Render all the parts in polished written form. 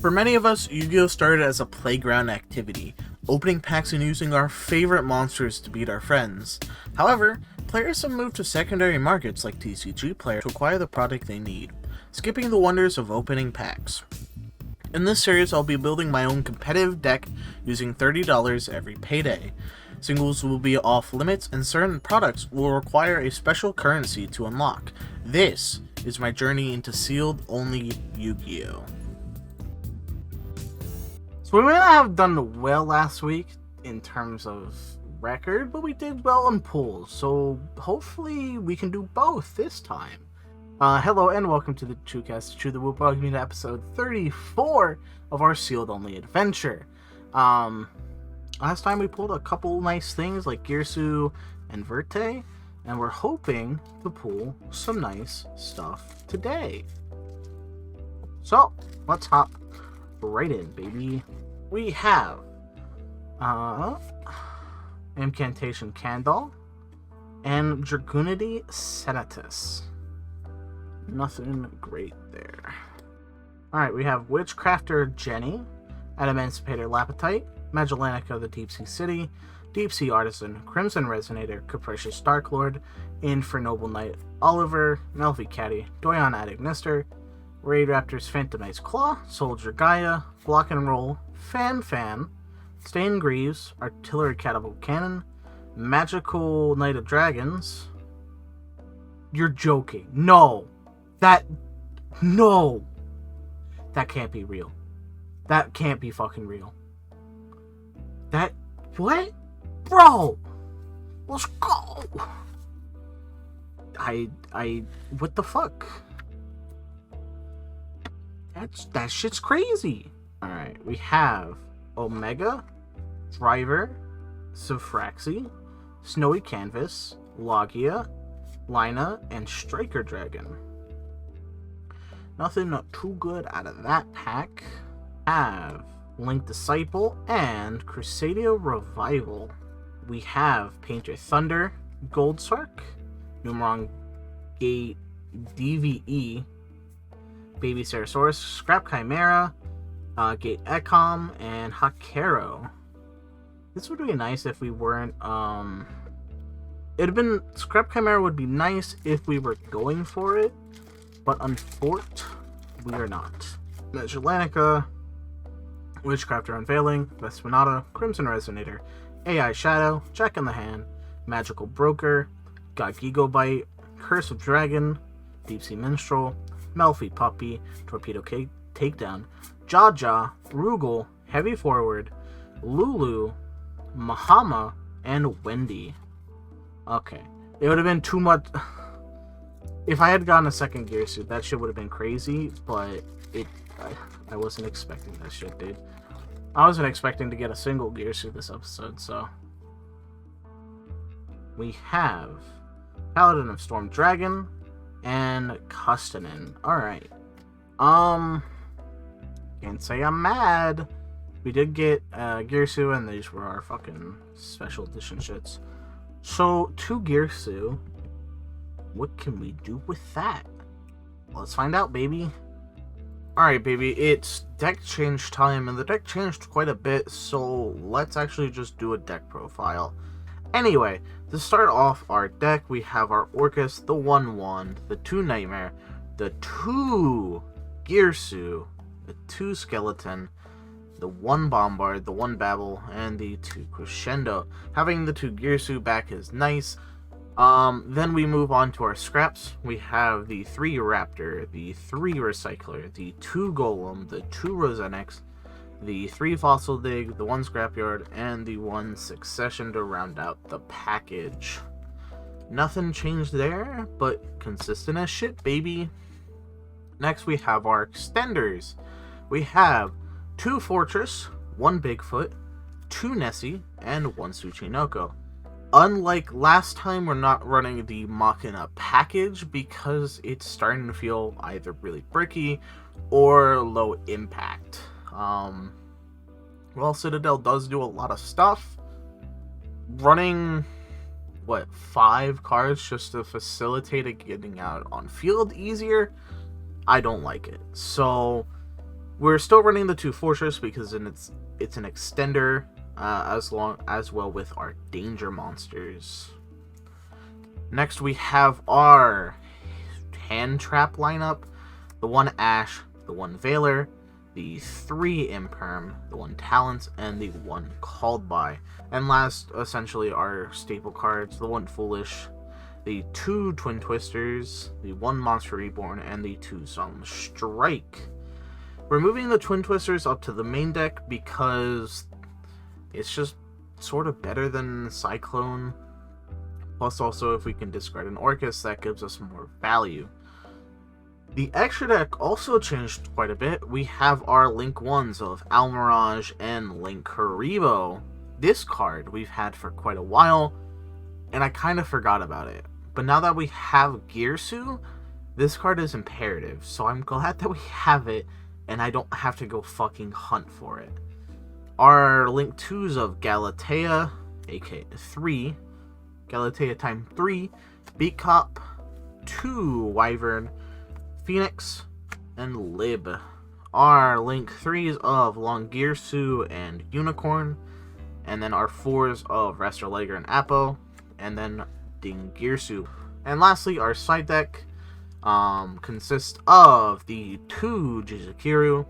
For many of us, Yu-Gi-Oh! Started as a playground activity, opening packs and using our favorite monsters to beat our friends. However, players have moved to secondary markets like TCG Player to acquire the product they need, skipping the wonders of opening packs. In this series, I'll be building my own competitive deck using $30 every payday. Singles will be off limits, and certain products will require a special currency to unlock. This is my journey into Sealed Only Yugioh. So we may not have done well last week in terms of record, but we did well on pulls, so hopefully we can do both this time. Hello and welcome to the Chucast Chew the Whoop, welcome to episode 34 of our Sealed Only adventure. Last time we pulled a couple nice things like Girsu and Verte, and we're hoping to pull some nice stuff today. So, let's hop right in, baby. We have Incantation Candle and Dragunity Senatus. Nothing great there. Alright, we have Witchcrafter Jenny, Emancipator Lapetite, Magellanica the Deep Sea City, Deep Sea Artisan, Crimson Resonator, Capricious Dark Lord, Infernoble Knight Oliver, Melfi Caddy, Doyon Adagnister, Raid Raptor's Phantomized Claw, Soldier Gaia, Block and Roll, Fan, Stain Greaves, Artillery Catapult Cannon, Magical Knight of Dragons. You're joking. No! That can't be real. That can't be fucking real. What? Bro! Let's go! What the fuck? That shit's crazy. Alright, we have Omega, Driver, Sifraxi, Snowy Canvas, Logia, Lina, and Striker Dragon. Nothing too good out of that pack. Have Link Disciple and Crusadia Revival. We have Painter Thunder, Goldsark, Numeron Gate DVE, Baby Ceresaurus, Scrap Chimera, Gate Ecom, and Hakero. This would be nice if we weren't, Scrap Chimera would be nice if we were going for it, but unfortunately, we are not. Magellanica, Witchcrafter Unveiling, Vespanata, Crimson Resonator, AI Shadow, Jack in the Hand, Magical Broker, got Gigobite, Curse of Dragon, Deep Sea Minstrel, Melfi Puppy, Torpedo Takedown, Jaja, Rugal, Heavy Forward, Lulu, Mahama, and Wendy. Okay. It would have been too much. If I had gotten a second Girsu, that shit would have been crazy, but I wasn't expecting that shit, dude. I wasn't expecting to get a single Girsu this episode, so. We have Paladin of Storm Dragon and Custonin. Alright. Can't say I'm mad. We did get Girsu, and these were our fucking special edition shits. So, 2 Girsu. What can we do with that? Let's find out, baby. Alright, baby, it's deck change time, and the deck changed quite a bit, so let's actually just do a deck profile. Anyway, to start off our deck, we have our Orcus, the 1 Wand, the 2 Nightmare, the 2 Girsu, the 2 Skeleton, the 1 Bombard, the 1 Babel, and the 2 Crescendo. Having the 2 Girsu back is nice. Then we move on to our scraps. We have the 3 Raptor, the 3 Recycler, the 2 Golem, the 2 Rosenex, the 3 Fossil Dig, the 1 Scrapyard, and the 1 Succession to round out the package. Nothing changed there, but consistent as shit, baby. Next we have our extenders. We have 2 Fortress, 1 Bigfoot, 2 Nessie, and 1 Tsuchinoko. Unlike last time, we're not running the Machina package because it's starting to feel either really bricky or low impact. Well, Citadel does do a lot of stuff. Running, 5 cards just to facilitate it getting out on field easier? I don't like it. So, We're still running the 2 Fortress because it's an extender, as well with our danger monsters. Next we have our hand trap lineup: the 1 Ash, the 1 Veiler, the 3 Imperm, the 1 Talents, and the 1 Called By. And last, essentially, our staple cards: the 1 Foolish, the 2 Twin Twisters, the 1 Monster Reborn, and the 2 Solemn Strike. We're moving the Twin Twisters up to the main deck because it's just sort of better than Cyclone. Plus, also, if we can discard an Orcus, that gives us more value. The extra deck also changed quite a bit. We have our Link 1s of Almirage and Link Karibo. This card we've had for quite a while, and I kind of forgot about it. But now that we have Girsu, this card is imperative, so I'm glad that we have it, and I don't have to go fucking hunt for it. Our Link 2s of Galatea, aka 3, Galatea time 3, Beat Cop, 2 Wyvern, Phoenix, and Lib. Our Link 3s of Longirsu and Unicorn, and then our 4s of Rastraliger and Apo, and then Ding Girsu. And lastly, our side deck consists of the 2 Jizukiru,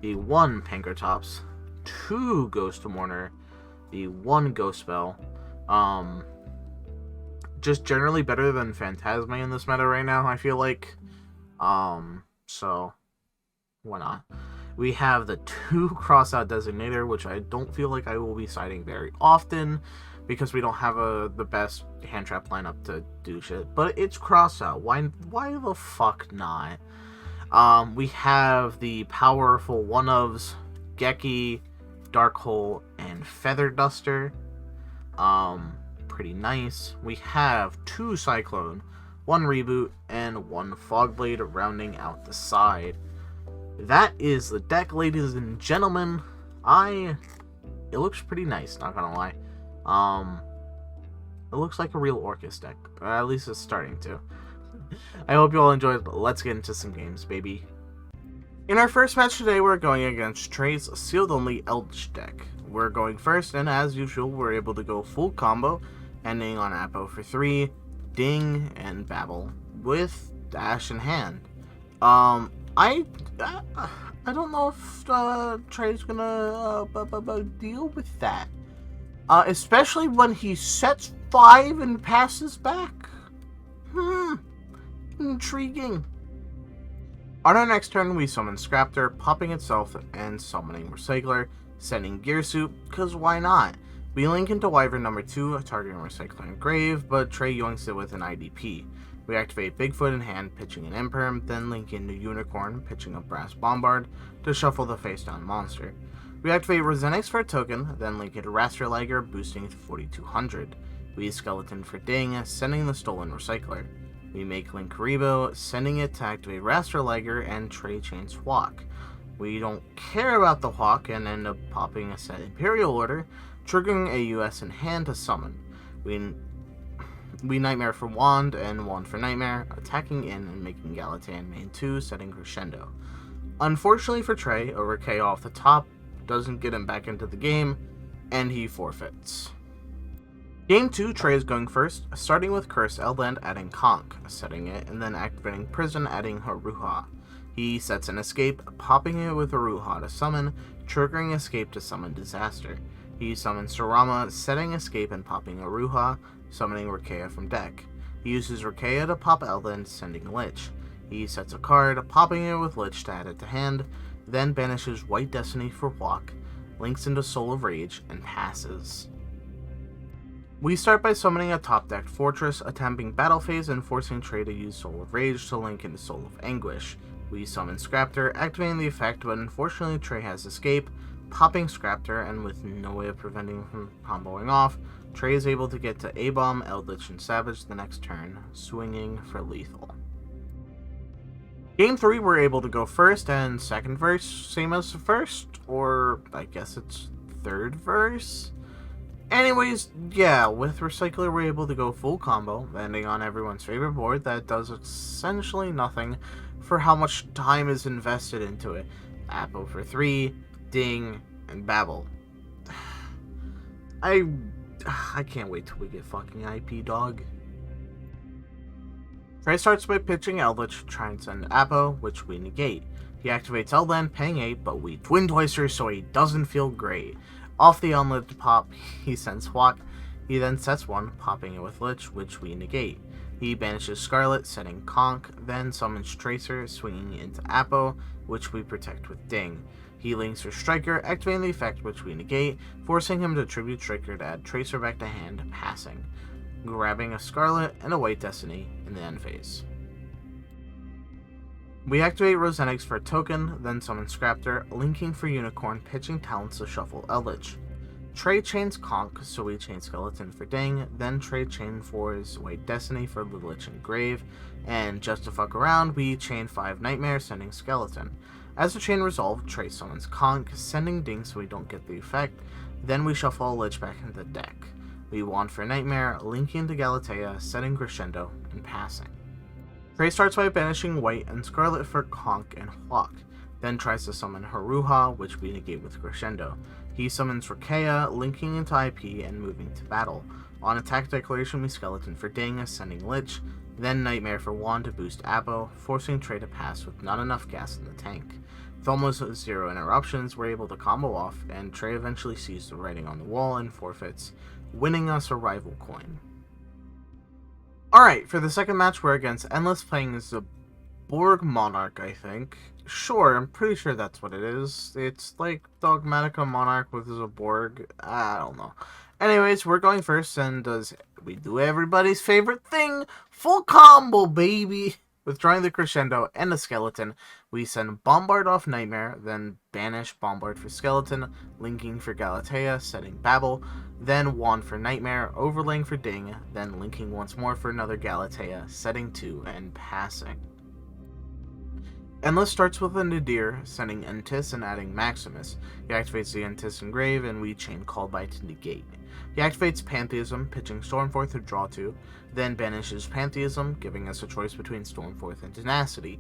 the 1 Pankratops, 2 Ghost Mourner, the 1 Ghost Spell. Just generally better than Phantasma in this meta right now, I feel like. So why not? We have the 2 Crossout Designator, which I don't feel like I will be siding very often because we don't have the best hand trap lineup to do shit. But it's Crossout. Why the fuck not? We have the powerful one-ofs Geki, Darkhole, and Feather Duster. Pretty nice. We have 2 Cyclone, 1 Reboot, and 1 Fogblade rounding out the side. That is the deck, ladies and gentlemen. It looks pretty nice, not gonna lie. It looks like a real Orcus deck, or at least it's starting to. I hope you all enjoyed. Let's get into some games, baby. In our first match today, we're going against Trey's Sealed Only Eldritch deck. We're going first, and as usual, we're able to go full combo, ending on Apo for 3, Ding, and Babble with Dash in hand. I don't know if Trey's gonna deal with that. Especially when he sets 5 and passes back. Intriguing. On our next turn, we summon Scraptor, popping itself and summoning Recycler, sending Girsu, because why not? We link into Wyvern number 2, targeting Recycler and Grave, but Trey yoinks it with an IDP. We activate Bigfoot in hand, pitching an Imperm, then link into Unicorn, pitching a Brass Bombard, to shuffle the face-down monster. We activate Rosenix for a token, then link into Rastraliger, boosting to 4200. We Skeleton for Ding, sending the stolen Recycler. We make Link Karibo, sending it to activate Rastraliger and Trey Chain's Hawk. We don't care about the Hawk and end up popping a set Imperial Order, triggering a US in hand to summon. We Nightmare for Wand and Wand for Nightmare, attacking in and making Galatea main 2, setting Crescendo. Unfortunately for Trey, over K off the top doesn't get him back into the game, and he forfeits. Game 2, Trey is going first, starting with Curse Eldland, adding Conch, setting it, and then activating Prison, adding Haruha. He sets an Escape, popping it with Haruha to summon, triggering Escape to summon Disaster. He summons Sarama, setting Escape and popping Haruha, summoning Rakea from deck. He uses Rakea to pop Eldland, sending Lich. He sets a card, popping it with Lich to add it to hand, then banishes White Destiny for Walk, links into Soul of Rage, and passes. We start by summoning a top-decked Fortress, attempting Battle Phase and forcing Trey to use Soul of Rage to link into Soul of Anguish. We summon Scraptor, activating the effect, but unfortunately Trey has Escape, popping Scraptor, and with no way of preventing him from comboing off, Trey is able to get to A-Bomb, Eldritch, and Savage the next turn, swinging for lethal. Game 3, we're able to go first and second verse, same as the first, or I guess it's third verse? Anyways, yeah, with Recycler we're able to go full combo, ending on everyone's favorite board that does essentially nothing for how much time is invested into it. Apple for 3, Ding, and Babel. I can't wait till we get fucking IP, dog. Trey starts by pitching Eldritch to try and send Apo, which we negate. He activates Eldland, paying 8, but we Twin Twister so he doesn't feel great. Off the unlit pop, he sends Hwak. He then sets 1, popping it with Lich, which we negate. He banishes Scarlet, setting Conk, then summons Tracer, swinging into Apo, which we protect with Ding. He links for Striker, activating the effect which we negate, forcing him to tribute Striker to add Tracer back to hand, passing, grabbing a Scarlet and a White Destiny in the end phase. We activate Rosenix for a token, then summon Scraptor, linking for Unicorn, pitching Talents to shuffle Eldritch. Trey chains Conk, so we chain Skeleton for Ding, then Trey chain for his White Destiny for the Lich and Grave, and just to fuck around, we chain 5 Nightmare, sending Skeleton. As the chain resolved, Trey summons Conk, sending Ding so we don't get the effect, then we shuffle a Lich back into the deck. We wand for Nightmare, linking to Galatea, setting Crescendo, and passing. Trey starts by banishing White and Scarlet for Conk and Hwak, then tries to summon Haruha, which we negate with Crescendo. He summons Rakea, linking into IP and moving to battle. On attack declaration, we Skeleton for Ding, sending Lich, then Nightmare for Wand to boost Apo, forcing Trey to pass with not enough gas in the tank. With almost 0 interruptions, we're able to combo off, and Trey eventually sees the writing on the wall and forfeits, winning us a rival coin. Alright, for the second match, we're against Endless, playing as the Borg Monarch, I think. Sure, I'm pretty sure that's what it is. It's like Dogmatica Monarch with a Borg. I don't know. Anyways, we're going first, and we do everybody's favorite thing, full combo, baby! Withdrawing the Crescendo and the Skeleton, we send Bombard off Nightmare, then banish Bombard for Skeleton, linking for Galatea, setting Babel, then Wand for Nightmare, overlaying for Ding, then linking once more for another Galatea, setting 2, and passing. Endless starts with a Nadir, sending Entis and adding Maximus. He activates the Entis and Grave, and we chain Callby to negate. He activates Pantheism, pitching Stormforth to draw 2, then banishes Pantheism, giving us a choice between Stormforth and Tenacity.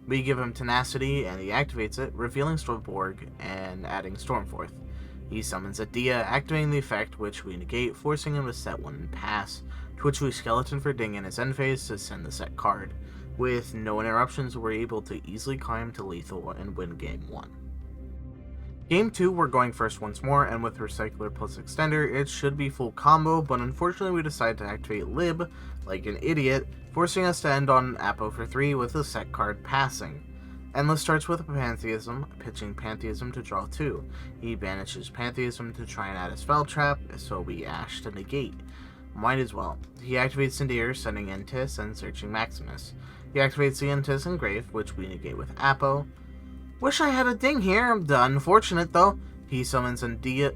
We give him Tenacity, and he activates it, revealing Stormborg and adding Stormforth. He summons a Dia, activating the effect, which we negate, forcing him to set 1 and pass, to which we Skeleton for Ding in his end phase to send the set card. With no interruptions, we're able to easily climb to lethal and win Game 1. Game 2, we're going first once more, and with Recycler plus Extender, it should be full combo, but unfortunately we decide to activate Lib, like an idiot, forcing us to end on Apo for 3 with a set card passing. Endless starts with a Pantheism, pitching Pantheism to draw 2. He banishes Pantheism to try and add a spell trap, so we Ash to negate. Might as well. He activates Nadir, sending Entis and searching Maximus. He activates the Entis and Grave, which we negate with Apo. Wish I had a Ding here. Unfortunate though. He summons a Dia,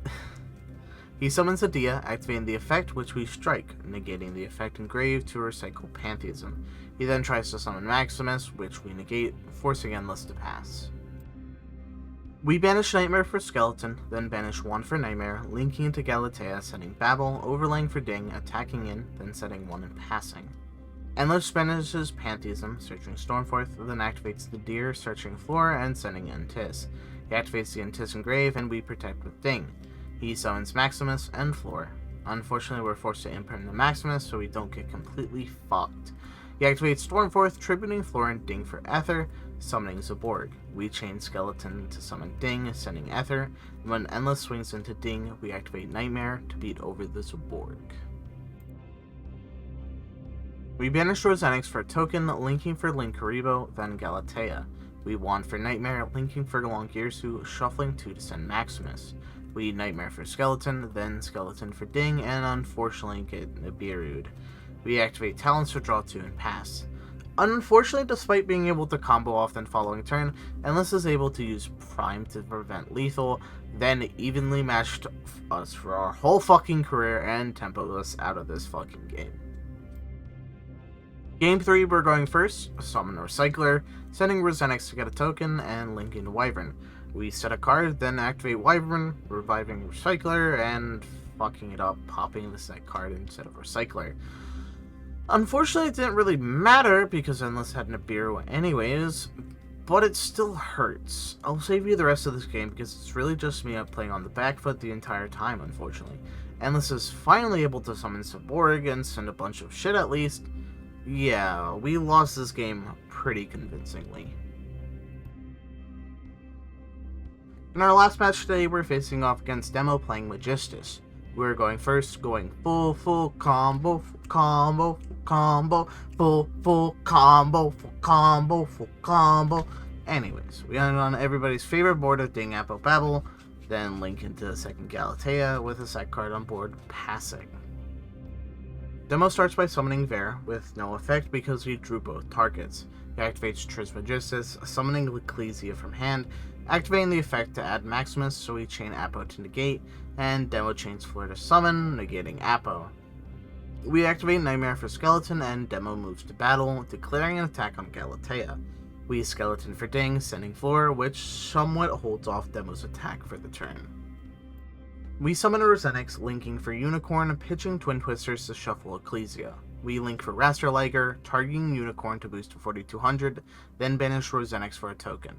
activating the effect, which we strike, negating the effect in Grave to recycle Pantheism. He then tries to summon Maximus, which we negate, forcing Endless to pass. We banish Nightmare for Skeleton, then banish 1 for Nightmare, linking into Galatea, sending Babel, overlaying for Ding, attacking in, then setting 1 and passing. Endless banishes Pantheism, searching Stormforth, then activates the Deer, searching Floor, and sending Entis. He activates the Entis and Grave, and we protect with Ding. He summons Maximus and Floor. Unfortunately, we're forced to imprint the Maximus, so we don't get completely fucked. He activates Stormforth, tributing Floor and Ding for Ether, summoning Zaborg. We chain Skeleton to summon Ding, sending Ether. When Endless swings into Ding, we activate Nightmare to beat over the Zaborg. We banish Rosenix for a token, linking for Linkaribo, then Galatea. We wand for Nightmare, linking for Long Girsu, shuffling 2 to send Maximus. We Nightmare for Skeleton, then Skeleton for Ding, and unfortunately get Nibiru'd. We activate Talents to draw 2 and pass. Unfortunately, despite being able to combo off the following turn, Endless is able to use Prime to prevent lethal, then evenly matched us for our whole fucking career and tempo us out of this fucking game. Game 3, we're going first, summon Recycler, sending Rosenix to get a token, and linking to Wyvern. We set a card, then activate Wyvern, reviving Recycler, and fucking it up, popping the set card instead of Recycler. Unfortunately, it didn't really matter, because Endless had Nibiru anyways, but it still hurts. I'll save you the rest of this game because it's really just me playing on the back foot the entire time, unfortunately. Endless is finally able to summon Saborg and send a bunch of shit at least. Yeah, we lost this game pretty convincingly. In our last match today, we're facing off against Demo playing Magistus. We're going first, going full combo, full combo, full combo, full combo, full combo, full combo. Anyways, we ended on everybody's favorite board of Ding Apple Babble, then link into the second Galatea with a set card on board, passing. Demo starts by summoning Ver, with no effect because he drew both targets. He activates Trismegistus, summoning Ecclesia from hand, activating the effect to add Maximus, so we chain Apo to negate, and Demo chains Fleur to summon, negating Apo. We activate Nightmare for Skeleton, and Demo moves to battle, declaring an attack on Galatea. We Skeleton for Ding, sending Fleur, which somewhat holds off Demo's attack for the turn. We summon a Rosenix, linking for Unicorn, pitching Twin Twisters to shuffle Ecclesia. We link for Rasterliger, targeting Unicorn to boost to 4200, then banish Rosenix for a token.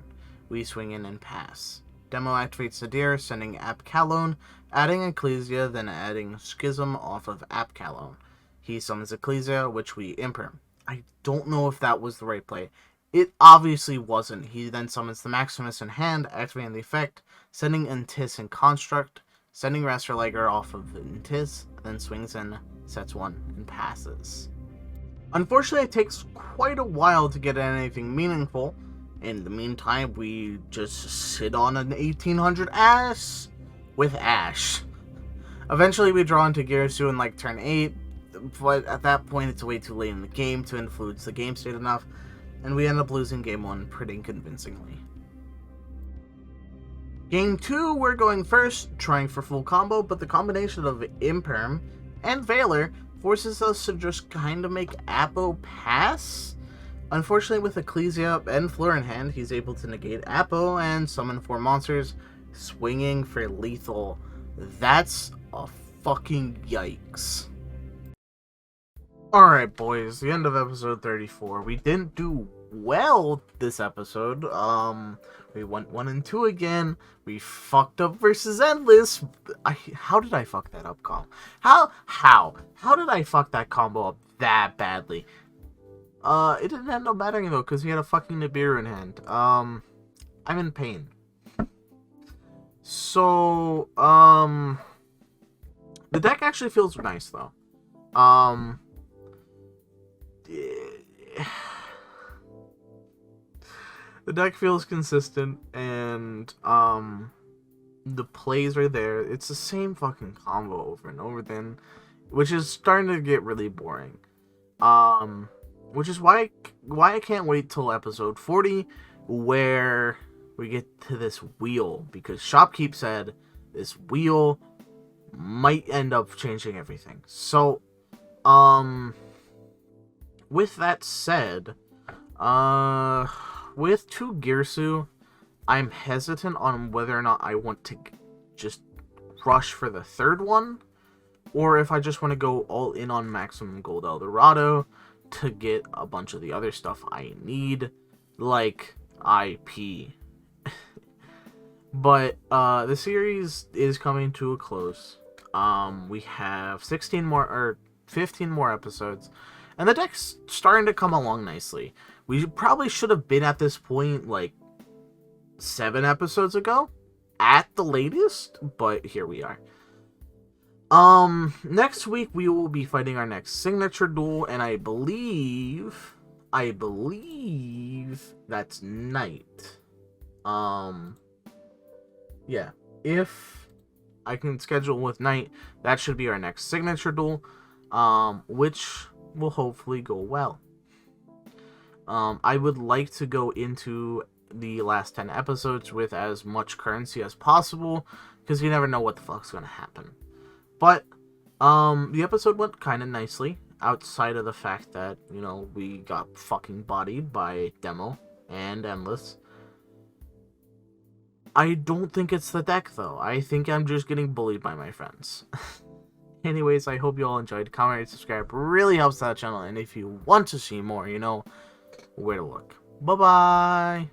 We swing in and pass. Demo activates Nadir, sending Apkalone, adding Ecclesia, then adding Schism off of Apkalone. He summons Ecclesia, which we Imperm. I don't know if that was the right play. It obviously wasn't. He then summons the Maximus in hand, activating the effect, sending Intis in Construct, sending Rasterliger off of Intis, then swings in, sets one, and passes. Unfortunately, it takes quite a while to get anything meaningful. In the meantime, we just sit on an 1800 ass with Ash. Eventually, we draw into Girsu in like turn 8, but at that point, it's way too late in the game to influence the game state enough, and we end up losing game 1 pretty convincingly. Game 2, we're going first, trying for full combo, but the combination of Imperm and Valor forces us to just kind of make Apo pass. Unfortunately, with Ecclesia and Fleur in hand, he's able to negate Apo and summon 4 monsters, swinging for lethal. That's a fucking yikes. Alright, boys, the end of episode 34. We didn't do well this episode. We went 1 and 2 again. We fucked up versus Endless. How did I fuck that up, Calm? How did I fuck that combo up that badly? It didn't end up mattering though, because he had a fucking Nibiru in hand. I'm in pain. So, the deck actually feels nice though. The deck feels consistent, and the plays are there. It's the same fucking combo over and over then, which is starting to get really boring. Which is why I can't wait till episode 40, where we get to this wheel, because Shopkeep said this wheel might end up changing everything. So, with that said, with 2 Girsu, I'm hesitant on whether or not I want to just rush for the 3rd one, or if I just want to go all in on Maximum Gold Eldorado to get a bunch of the other stuff I need, like IP. But the series is coming to a close. We have 15 more episodes, and the deck's starting to come along nicely. We probably should have been at this point like 7 episodes ago, at the latest, but here we are. Next week we will be fighting our next signature duel, and I believe that's Night. Yeah, if I can schedule with Night, that should be our next signature duel, which will hopefully go well. I would like to go into the last 10 episodes with as much currency as possible, because you never know what the fuck's gonna happen. But, the episode went kind of nicely, outside of the fact that, you know, we got fucking bodied by Demo and Endless. I don't think it's the deck, though. I think I'm just getting bullied by my friends. Anyways, I hope you all enjoyed. Comment, rate, subscribe. Really helps that channel, and if you want to see more, you know where to look. Bye-bye!